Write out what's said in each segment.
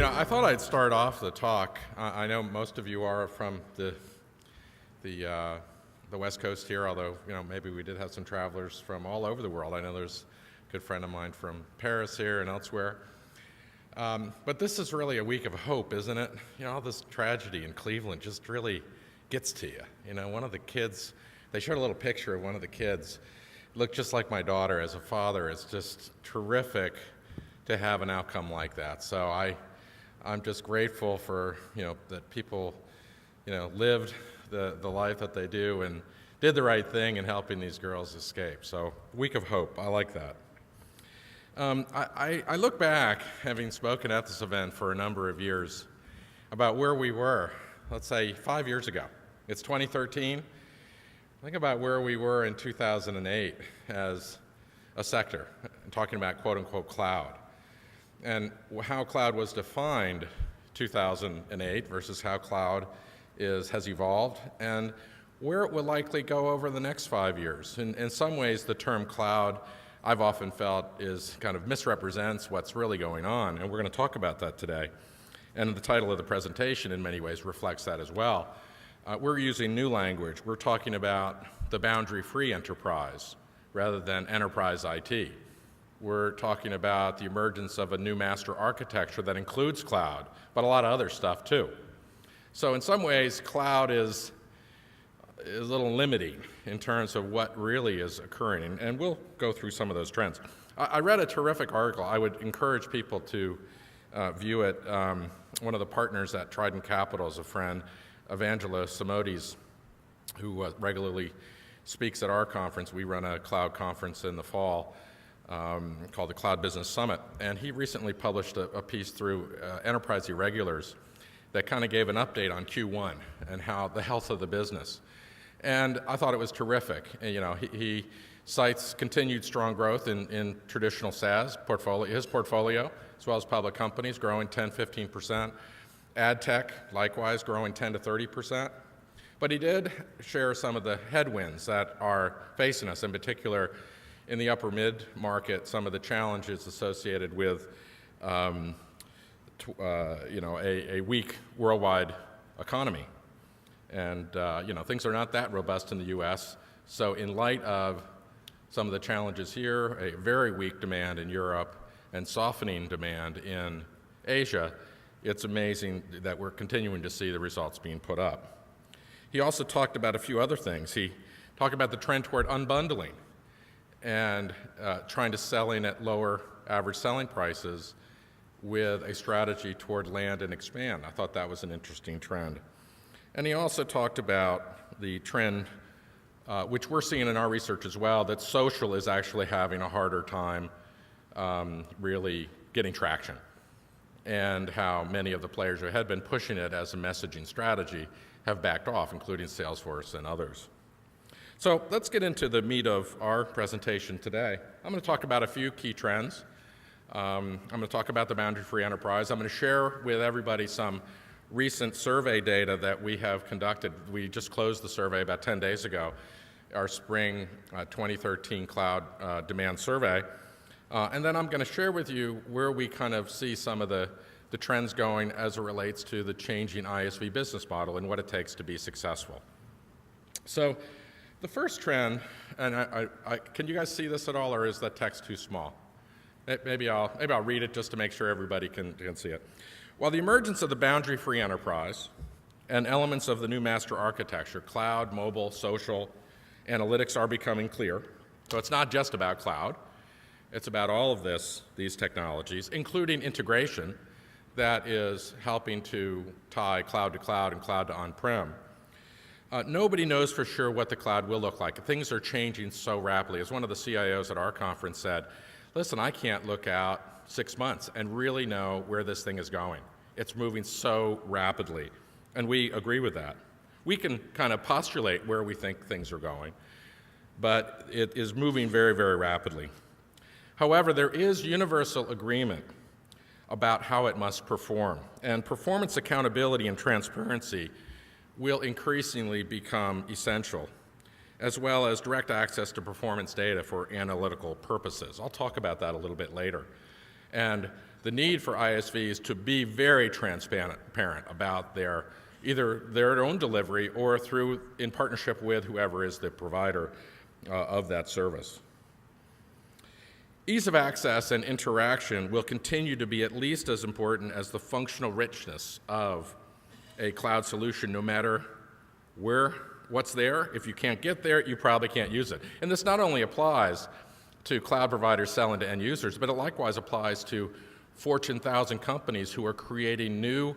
I thought I'd start off the talk. I know most of you are from the West Coast here, although maybe we did have some travelers from all over the world. I know there's a good friend of mine from Paris here and elsewhere. But this is really a week of hope, isn't it? All this tragedy in Cleveland just really gets to you. One of the kids, they showed a little picture of one of the kids, looked just like my daughter. As a father, it's just terrific to have an outcome like that. So I'm just grateful for, that people, lived the life that they do and did the right thing in helping these girls escape. So, week of hope, I like that. I look back, having spoken at this event for a number of years, about where we were, let's say 5 years ago. It's 2013. Think about where we were in 2008 as a sector, talking about quote-unquote cloud, and how cloud was defined 2008 versus how cloud has evolved, and where it will likely go over the next 5 years. In some ways, the term cloud, I've often felt, is kind of misrepresents what's really going on, and we're going to talk about that today. And the title of the presentation, in many ways, reflects that as well. We're using new language. We're talking about the boundary-free enterprise rather than enterprise IT. We're talking about the emergence of a new master architecture that includes cloud, but a lot of other stuff too. So in some ways, cloud is a little limiting in terms of what really is occurring, and we'll go through some of those trends. I read a terrific article. I would encourage people to view it. One of the partners at Trident Capital is a friend, Evangela Simotis, who regularly speaks at our conference. We run a cloud conference in the fall called the Cloud Business Summit, and he recently published a piece through Enterprise Irregulars that kind of gave an update on Q1 and how the health of the business. And I thought it was terrific. He cites continued strong growth in traditional SaaS portfolio, his portfolio, as well as public companies growing 10-15%. Ad tech, likewise, growing 10 to 30%. But he did share some of the headwinds that are facing us, in particular in the upper mid-market, some of the challenges associated with a weak worldwide economy. And things are not that robust in the U.S. So in light of some of the challenges here, a very weak demand in Europe and softening demand in Asia, it's amazing that we're continuing to see the results being put up. He also talked about a few other things. He talked about the trend toward unbundling and trying to sell in at lower average selling prices with a strategy toward land and expand. I thought that was an interesting trend. And he also talked about the trend, which we're seeing in our research as well, that social is actually having a harder time really getting traction, and how many of the players who had been pushing it as a messaging strategy have backed off, including Salesforce and others. So let's get into the meat of our presentation today. I'm going to talk about a few key trends. I'm going to talk about the boundary-free enterprise. I'm going to share with everybody some recent survey data that we have conducted. We just closed the survey about 10 days ago, our spring 2013 cloud demand survey. And then I'm going to share with you where we kind of see some of the trends going as it relates to the changing ISV business model and what it takes to be successful. So the first trend, and can you guys see this at all, or is that text too small? Maybe I'll read it just to make sure everybody can see it. While the emergence of the boundary-free enterprise and elements of the new master architecture, cloud, mobile, social, analytics are becoming clear. So it's not just about cloud. It's about all of these technologies, including integration that is helping to tie cloud to cloud and cloud to on-prem. Nobody knows for sure what the cloud will look like. Things are changing so rapidly. As one of the CIOs at our conference said, listen, I can't look out 6 months and really know where this thing is going. It's moving so rapidly, and we agree with that. We can kind of postulate where we think things are going, but it is moving very, very rapidly. However, there is universal agreement about how it must perform, and performance accountability and transparency will increasingly become essential, as well as direct access to performance data for analytical purposes. I'll talk about that a little bit later. And the need for ISVs to be very transparent about either their own delivery or in partnership with whoever is the provider of that service. Ease of access and interaction will continue to be at least as important as the functional richness of a cloud solution, no matter what's there. If you can't get there, you probably can't use it. And this not only applies to cloud providers selling to end users, but it likewise applies to Fortune 1000 companies who are creating new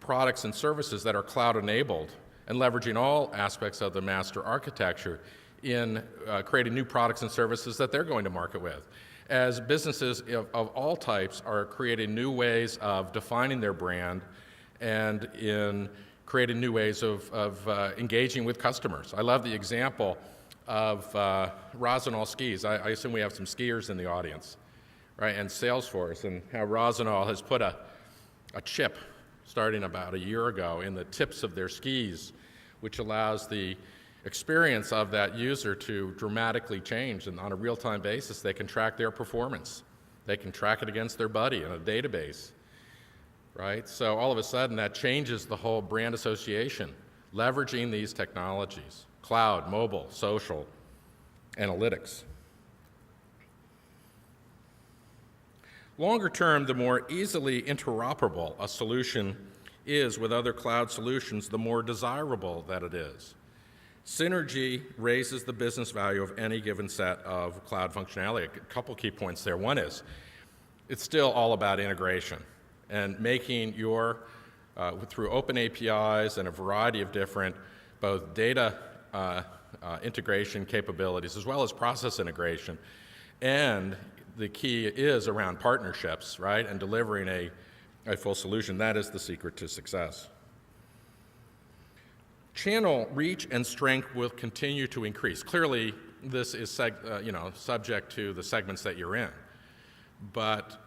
products and services that are cloud-enabled and leveraging all aspects of the master architecture in creating new products and services that they're going to market with. As businesses of all types are creating new ways of defining their brand and in creating new ways of engaging with customers. I love the example of Rosenau Skis. I assume we have some skiers in the audience, right? And Salesforce, and how Rosenau has put a chip starting about a year ago in the tips of their skis, which allows the experience of that user to dramatically change, and on a real-time basis they can track their performance. They can track it against their buddy in a database, right? So all of a sudden that changes the whole brand association, leveraging these technologies: cloud, mobile, social, analytics. Longer term, the more easily interoperable a solution is with other cloud solutions, the more desirable that it is. Synergy raises the business value of any given set of cloud functionality. A couple key points there. One is, it's still all about integration and making through open APIs and a variety of different both data integration capabilities as well as process integration. And the key is around partnerships, right, and delivering a full solution. That is the secret to success. Channel reach and strength will continue to increase. Clearly, this is subject to the segments that you're in. But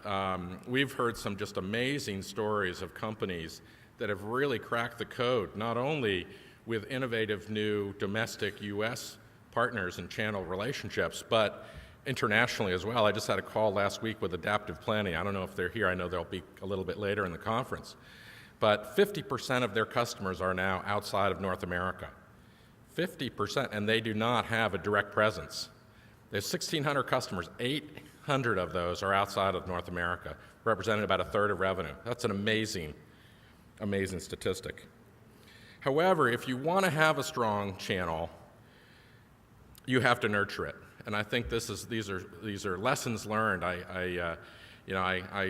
we've heard some just amazing stories of companies that have really cracked the code, not only with innovative new domestic U.S. partners and channel relationships, but internationally as well. I just had a call last week with Adaptive Planning. I don't know if they're here. I know they'll be a little bit later in the conference. But 50% of their customers are now outside of North America. 50%, and they do not have a direct presence. There's 1,600 customers. 800 of those are outside of North America, representing about a third of revenue. That's an amazing, amazing statistic. However, if you want to have a strong channel, you have to nurture it. And I think these are lessons learned. I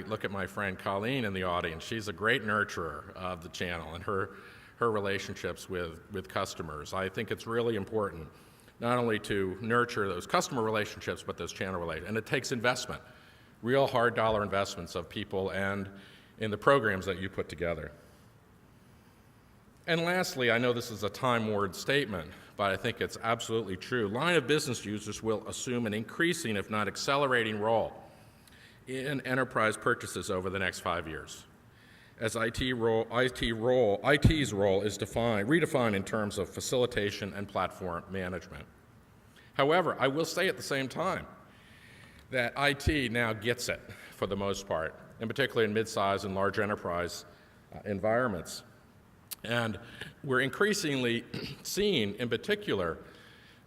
look at my friend Colleen in the audience. She's a great nurturer of the channel and her relationships with customers. I think it's really important not only to nurture those customer relationships, but those channel relationships. And it takes investment, real hard dollar investments of people and in the programs that you put together. And lastly, I know this is a time-worn statement, but I think it's absolutely true. Line of business users will assume an increasing, if not accelerating, role in enterprise purchases over the next 5 years, as IT's role is redefined in terms of facilitation and platform management. However, I will say at the same time that IT now gets it for the most part, in particular in mid-size and large enterprise environments. And we're increasingly seeing, in particular,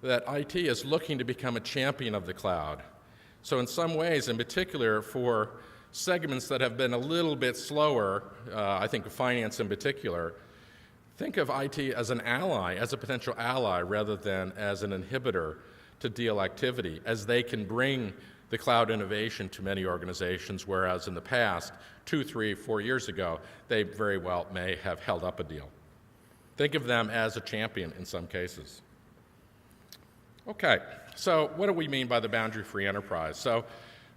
that IT is looking to become a champion of the cloud. So in some ways, in particular, for segments that have been a little bit slower, I think finance in particular, think of IT as an ally, as a potential ally, rather than as an inhibitor to deal activity, as they can bring the cloud innovation to many organizations, whereas in the past, 2, 3, 4 years ago, they very well may have held up a deal. Think of them as a champion in some cases. Okay, so what do we mean by the boundary-free enterprise? So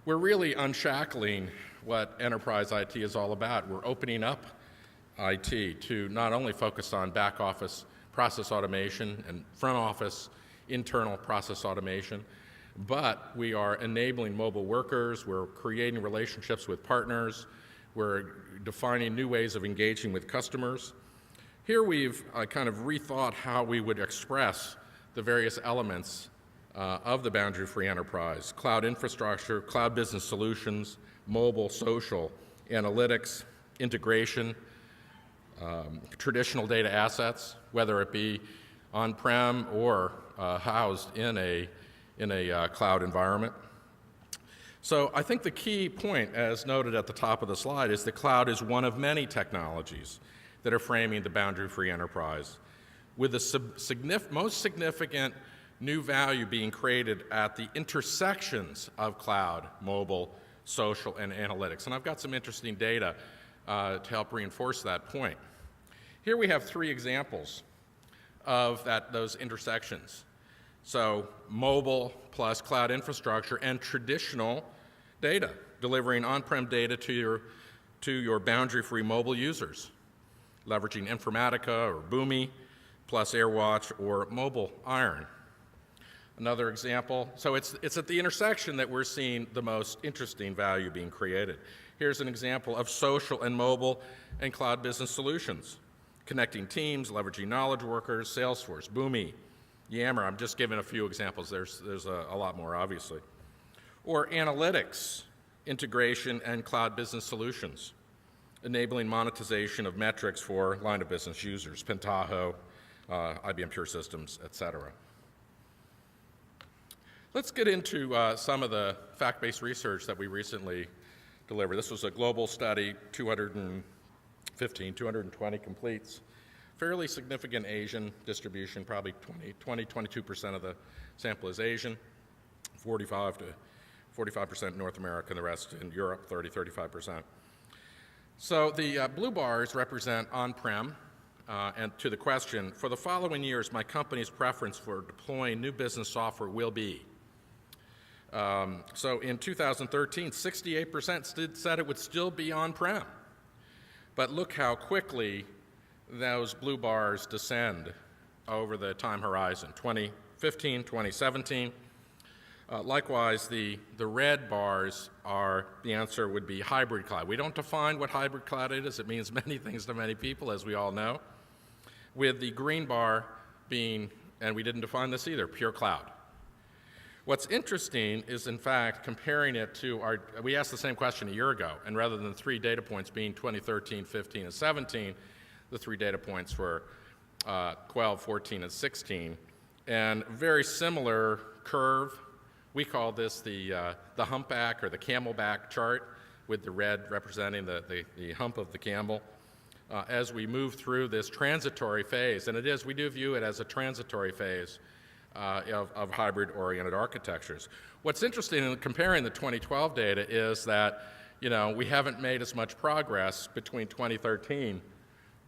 we're really unshackling what enterprise IT is all about. We're opening up IT to not only focus on back office process automation and front office internal process automation, but we are enabling mobile workers, we're creating relationships with partners, we're defining new ways of engaging with customers. Here we've kind of rethought how we would express the various elements of the boundary-free enterprise: cloud infrastructure, cloud business solutions, mobile, social, analytics, integration, traditional data assets, whether it be on-prem or housed in a cloud environment. So I think the key point, as noted at the top of the slide, is the cloud is one of many technologies that are framing the boundary-free enterprise, with the most significant new value being created at the intersections of cloud, mobile, social, and analytics. And I've got some interesting data to help reinforce that point. Here we have 3 examples of those intersections. So mobile plus cloud infrastructure and traditional data, delivering on-prem data to your boundary-free mobile users, leveraging Informatica or Boomi plus AirWatch or Mobile Iron. Another example, so it's at the intersection that we're seeing the most interesting value being created. Here's an example of social and mobile and cloud business solutions, connecting teams, leveraging knowledge workers, Salesforce, Boomi, Yammer. I'm just giving a few examples. There's a lot more, obviously. Or analytics, integration, and cloud business solutions, enabling monetization of metrics for line of business users, Pentaho, IBM Pure Systems, et cetera. Let's get into some of the fact-based research that we recently delivered. This was a global study, 220 completes. Fairly significant Asian distribution, probably 22% of the sample is Asian, 45% North America, and the rest in Europe, 35%. So the blue bars represent on-prem, and to the question, for the following years, my company's preference for deploying new business software will be. So in 2013, 68% said it would still be on-prem. But look how quickly those blue bars descend over the time horizon, 2015, 2017. Likewise, the red bars the answer would be hybrid cloud. We don't define what hybrid cloud is. It means many things to many people, as we all know. With the green bar being, and we didn't define this either, pure cloud. What's interesting is, in fact, comparing it to we asked the same question a year ago, and rather than 3 data points being 2013, 15, and 17, the 3 data points were 12, 14, and 16. And very similar curve. We call this the humpback or the camelback chart, with the red representing the hump of the camel. As we move through this transitory phase, and we do view it as a transitory phase of hybrid-oriented architectures. What's interesting in comparing the 2012 data is that, we haven't made as much progress between 2012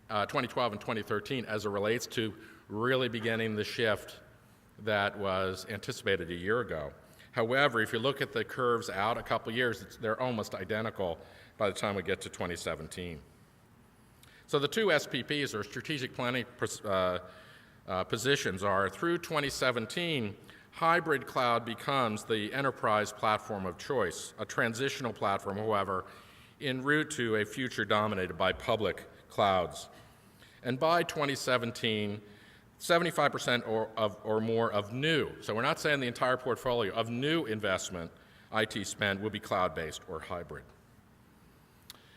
and 2013 as it relates to really beginning the shift that was anticipated a year ago. However, if you look at the curves out a couple years, they're almost identical by the time we get to 2017. So the 2 SPPs, or strategic planning positions, are through 2017, hybrid cloud becomes the enterprise platform of choice, a transitional platform, however, en route to a future dominated by public clouds. And by 2017, 75% or more of new, so we're not saying the entire portfolio, of new investment IT spend will be cloud-based or hybrid.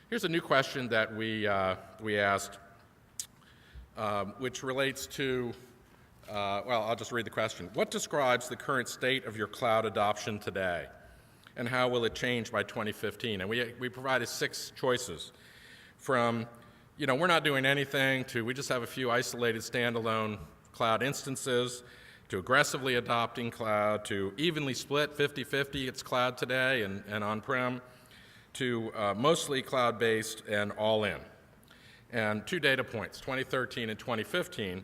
Here's a new question that we asked, which relates to, I'll just read the question. What describes the current state of your cloud adoption today, and how will it change by 2015? And we provided 6 choices, from, we're not doing anything, to we just have a few isolated standalone cloud instances, to aggressively adopting cloud, to evenly split 50-50, it's cloud today and on-prem, to mostly cloud-based and all-in. And 2 data points, 2013 and 2015.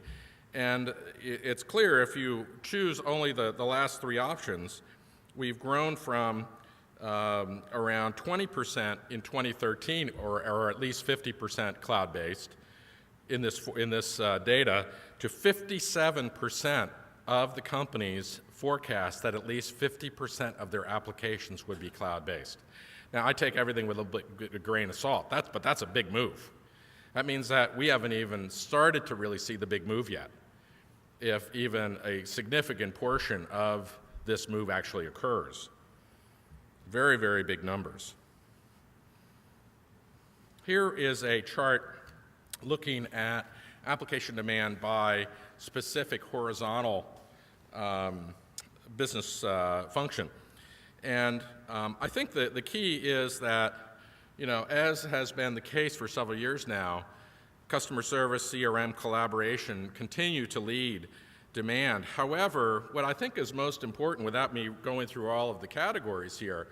And it's clear if you choose only the last 3 options, we've grown from around 20% in 2013, or at least 50% cloud-based in this data, to 57% of the companies forecast that at least 50% of their applications would be cloud-based. Now, I take everything with a grain of salt, but that's a big move. That means that we haven't even started to really see the big move yet, if even a significant portion of this move actually occurs. Very, very big numbers. Here is a chart looking at application demand by specific horizontal business function. And I think that the key is that, as has been the case for several years now, customer service, CRM, collaboration continue to lead demand. However, what I think is most important, without me going through all of the categories here,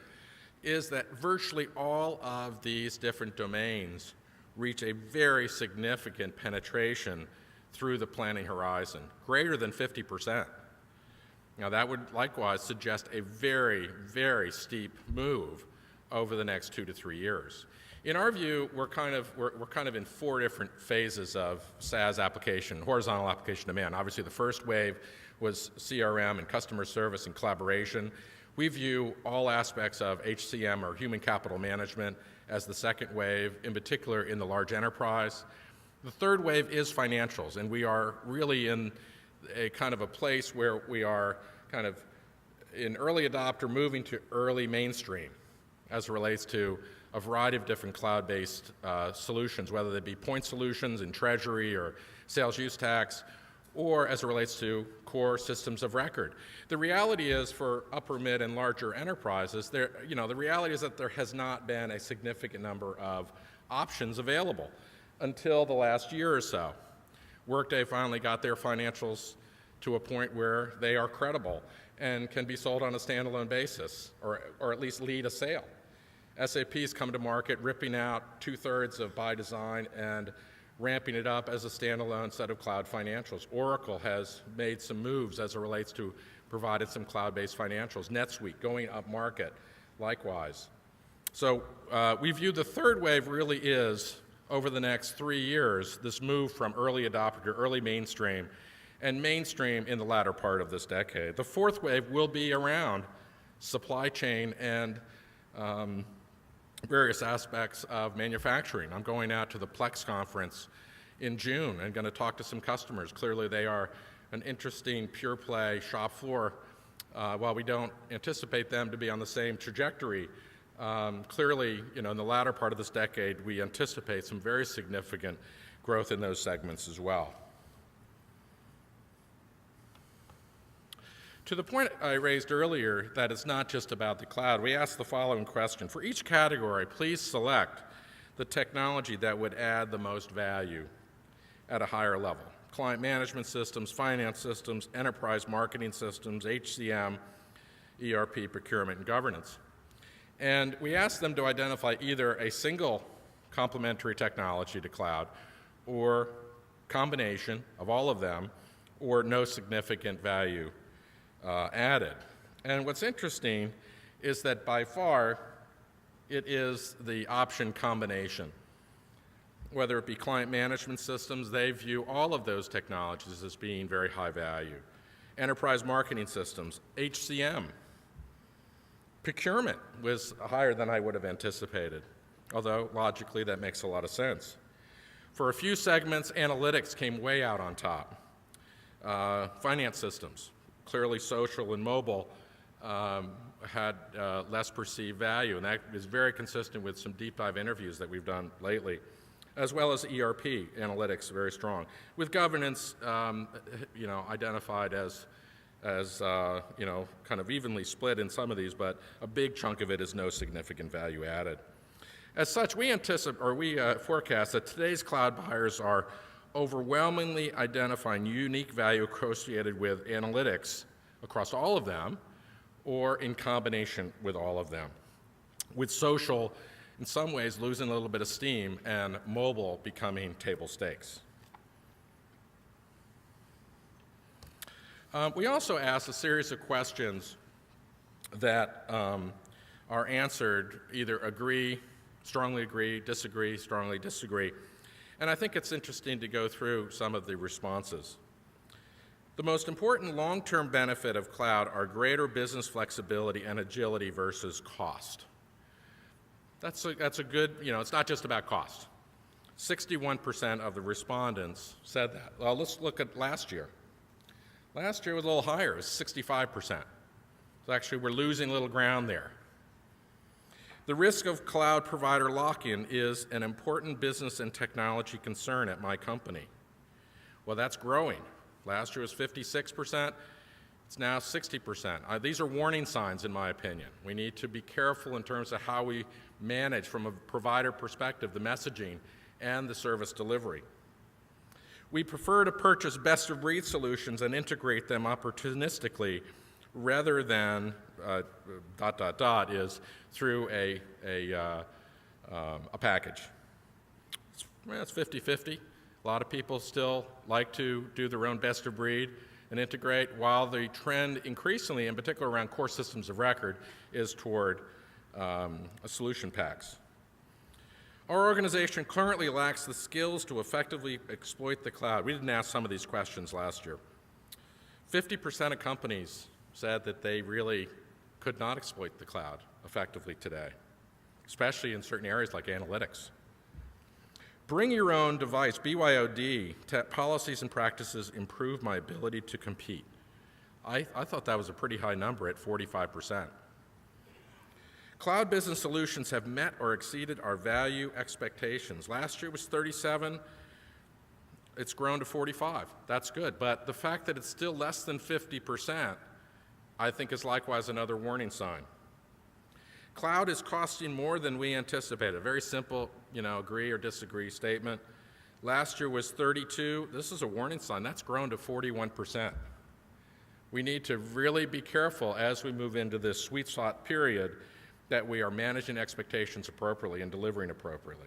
is that virtually all of these different domains reach a very significant penetration through the planning horizon, greater than 50%. Now, that would likewise suggest a very, very steep move over the next 2 to 3 years. In our view, we're kind of in 4 different phases of SaaS application, horizontal application demand. Obviously, the first wave was CRM and customer service and collaboration. We view all aspects of HCM, or human capital management, as the second wave, in particular in the large enterprise. The third wave is financials, and we are really in a kind of a place where we are kind of in early adopter moving to early mainstream as it relates to a variety of different cloud-based solutions, whether they be point solutions in treasury or sales use tax, or as it relates to core systems of record. The reality is, for upper, mid, and larger enterprises, the reality is that there has not been a significant number of options available until the last year or so. Workday finally got their financials to a point where they are credible and can be sold on a standalone basis, or at least lead a sale. SAP's come to market, ripping out 2/3 of by design and ramping it up as a standalone set of cloud financials. Oracle has made some moves as it relates to provided some cloud-based financials. NetSuite going up market, likewise. So we view the third wave really is, over the next 3 years, this move from early adopter to early mainstream, and mainstream in the latter part of this decade. The fourth wave will be around supply chain and various aspects of manufacturing. I'm going out to the Plex conference in June and going to talk to some customers. Clearly, they are an interesting pure play shop floor. While we don't anticipate them to be on the same trajectory, clearly, in the latter part of this decade, we anticipate some very significant growth in those segments as well. To the point I raised earlier, that it's not just about the cloud, we asked the following question. For each category, please select the technology that would add the most value at a higher level. Client management systems, finance systems, enterprise marketing systems, HCM, ERP, procurement, and governance. And we asked them to identify either a single complementary technology to cloud, or combination of all of them, or no significant value added. And what's interesting is that by far it is the option combination. Whether it be client management systems, they view all of those technologies as being very high value. Enterprise marketing systems, HCM. Procurement was higher than I would have anticipated, although logically that makes a lot of sense. For a few segments, analytics came way out on top. Finance systems. Clearly, social and mobile had less perceived value, and that is very consistent with some deep dive interviews that we've done lately, as well as ERP analytics, very strong. With governance, identified as kind of evenly split in some of these, but a big chunk of it is no significant value added. As such, we forecast that today's cloud buyers are overwhelmingly identifying unique value associated with analytics across all of them, or in combination with all of them, with social in some ways losing a little bit of steam and mobile becoming table stakes. We also asked a series of questions that are answered either agree, strongly agree, disagree, strongly disagree. And I think it's interesting to go through some of the responses. The most important long-term benefit of cloud are greater business flexibility and agility versus cost. That's a good, it's not just about cost. 61% of the respondents said that. Well, let's look at last year. Last year was a little higher, it was 65%. So actually we're losing a little ground there. The risk of cloud provider lock-in is an important business and technology concern at my company. Well, that's growing. Last year was 56%. It's now 60%. These are warning signs, in my opinion. We need to be careful in terms of how we manage, from a provider perspective, the messaging and the service delivery. We prefer to purchase best-of-breed solutions and integrate them opportunistically rather than is through a package. It's 50-50. A lot of people still like to do their own best-of-breed and integrate, while the trend increasingly, in particular around core systems of record, is toward solution packs. Our organization currently lacks the skills to effectively exploit the cloud. We didn't ask some of these questions last year. 50% of companies said that they really could not exploit the cloud effectively today, especially in certain areas like analytics. Bring your own device, BYOD, policies and practices improve my ability to compete. I thought that was a pretty high number at 45%. Cloud business solutions have met or exceeded our value expectations. Last year was 37. It's grown to 45. That's good. But the fact that it's still less than 50%, I think, is likewise another warning sign. Cloud is costing more than we anticipated. A very simple, agree or disagree statement. Last year was 32. This is a warning sign. That's grown to 41%. We need to really be careful as we move into this sweet spot period that we are managing expectations appropriately and delivering appropriately.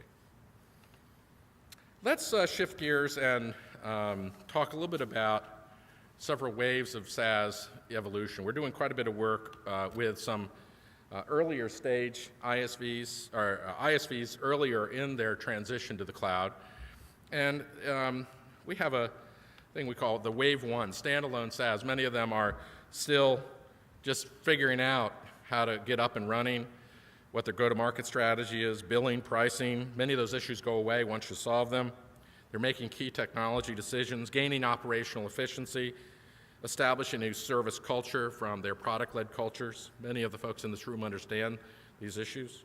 Let's shift gears and talk a little bit about several waves of SaaS evolution. We're doing quite a bit of work with some earlier stage ISVs, or ISVs earlier in their transition to the cloud. And we have a thing we call the Wave 1, standalone SaaS. Many of them are still just figuring out how to get up and running, what their go-to-market strategy is, billing, pricing. Many of those issues go away once you solve them. They're making key technology decisions, gaining operational efficiency, establishing a new service culture from their product-led cultures. Many of the folks in this room understand these issues.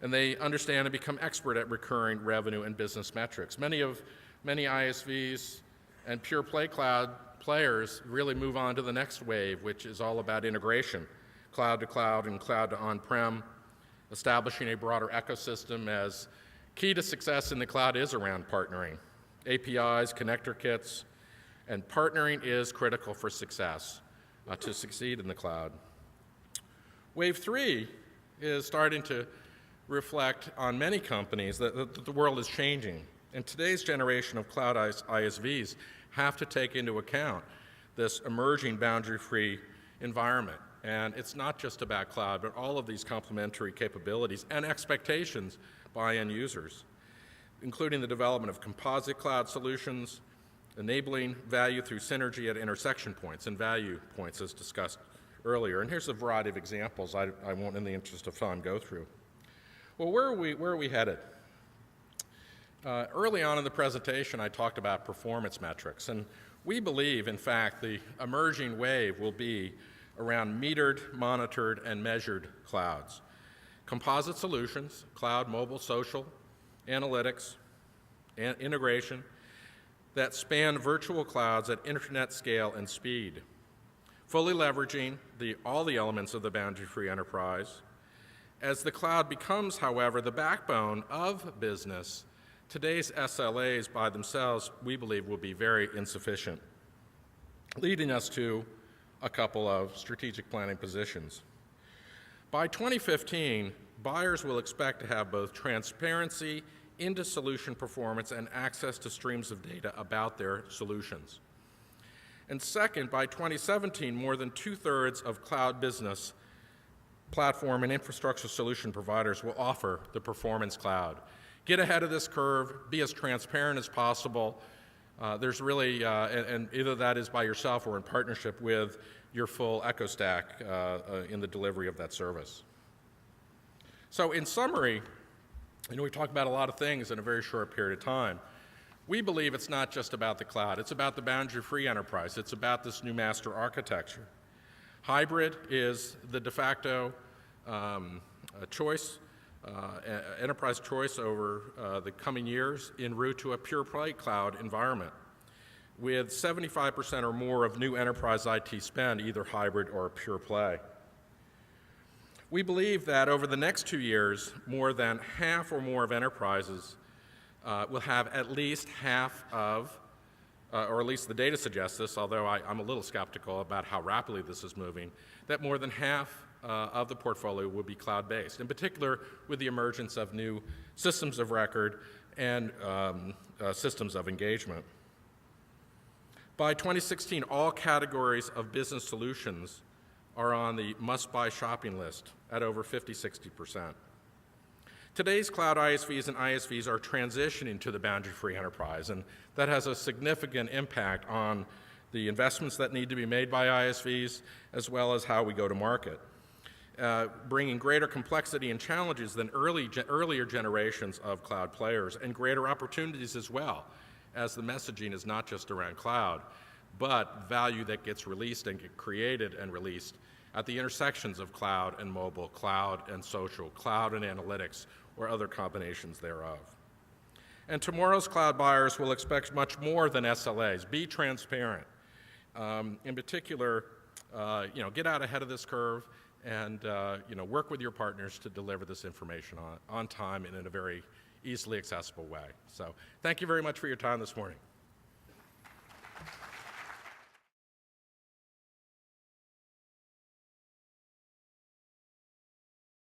And they understand and become expert at recurring revenue and business metrics. Many ISVs and pure play cloud players really move on to the next wave, which is all about integration, cloud to cloud and cloud to on-prem. Establishing a broader ecosystem, as key to success in the cloud is around partnering. APIs, connector kits, and partnering is critical for success, to succeed in the cloud. Wave 3 is starting to reflect on many companies that the world is changing. And today's generation of cloud ISVs have to take into account this emerging boundary-free environment. And it's not just about cloud, but all of these complementary capabilities and expectations by end users, including the development of composite cloud solutions, enabling value through synergy at intersection points and value points, as discussed earlier. And here's a variety of examples I won't, in the interest of time, go through. Well, where are we headed? Early on in the presentation, I talked about performance metrics. And we believe, in fact, the emerging wave will be around metered, monitored, and measured clouds. Composite solutions, cloud, mobile, social, analytics, and integration that span virtual clouds at internet scale and speed, fully leveraging all the elements of the boundary-free enterprise. As the cloud becomes, however, the backbone of business, today's SLAs by themselves, we believe, will be very insufficient, leading us to a couple of strategic planning positions. By 2015, buyers will expect to have both transparency into solution performance and access to streams of data about their solutions. And second, by 2017, more than 2/3 of cloud business platform and infrastructure solution providers will offer the performance cloud. Get ahead of this curve, be as transparent as possible. There's really, and either that is by yourself or in partnership with your full EcoStack in the delivery of that service. So in summary, we talked about a lot of things in a very short period of time. We believe it's not just about the cloud. It's about the boundary-free enterprise. It's about this new master architecture. Hybrid is the de facto enterprise choice over the coming years en route to a pure play cloud environment, with 75% or more of new enterprise IT spend either hybrid or pure play. We believe that over the next 2 years, more than half or more of enterprises will have at least half of, or at least the data suggests this, although I'm a little skeptical about how rapidly this is moving, that more than half of the portfolio will be cloud-based, in particular with the emergence of new systems of record and systems of engagement. By 2016, all categories of business solutions are on the must-buy shopping list at over 50–60%. Today's cloud ISVs and ISVs are transitioning to the boundary-free enterprise, and that has a significant impact on the investments that need to be made by ISVs, as well as how we go to market, bringing greater complexity and challenges than earlier generations of cloud players, and greater opportunities as well, as the messaging is not just around cloud, but value that gets released and get created and released at the intersections of cloud and mobile, cloud and social, cloud and analytics, or other combinations thereof. And tomorrow's cloud buyers will expect much more than SLAs. Be transparent. In particular, get out ahead of this curve and work with your partners to deliver this information on time and in a very easily accessible way. So thank you very much for your time this morning.